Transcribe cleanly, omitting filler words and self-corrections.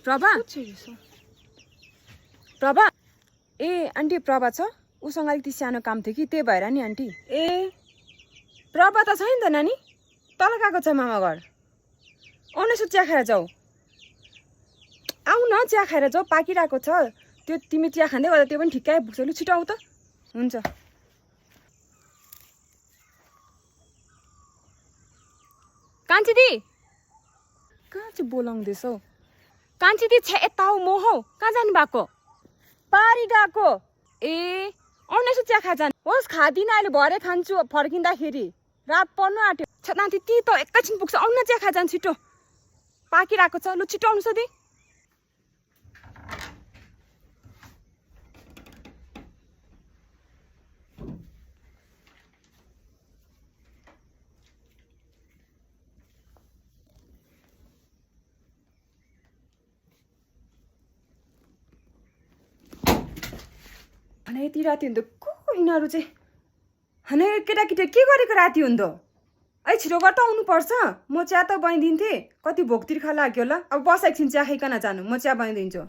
प्रभा प्रभा ए aunty Prabha छ उसँग अलिकति सानो काम थियो कि त्यही भएर नि आन्टी ए प्रभा त छैन त नानी तल गएको छ मामा घर आउनुहोस् चिया खाएर जाऊ आऊ न चिया खाएर जाऊ पाकिरहेको छ त्यो तिमी चिया खाँदै गर्दा त्यो पनि ठिक्कै आइपुग्छ लु छिटो आऊ त हुन्छ कान्छी दी कहाँ चाहिँ बोलाउँदैछौ कान्छी दी छे यता हौ म हौ कहाँ जानु भएको पारी गएको ए आउनुहोस् चिया खा जानु होस् खादिनँ अहिले भरे खान्छु फर्किँदाखेरि रात पर्नु आँट्यो छनाति ती त एकैछिन पुग्छ आउन चिया खा जानु छिटो पाकिरहेको छ लु छिटो आउनुहोस् दी हने यति राति हुँदो को यिनीहरू चाहिँ हने केटाकेटी के गरेको राति हुँदो ऐ छिटो गर त आउनुपर्छ म चिया त बनाइदिन्थेँ कति भोकतिर खा लाग्यो होला अब बस एकछिन चिया खाइकन जानु म चिया बनाइदिन्छु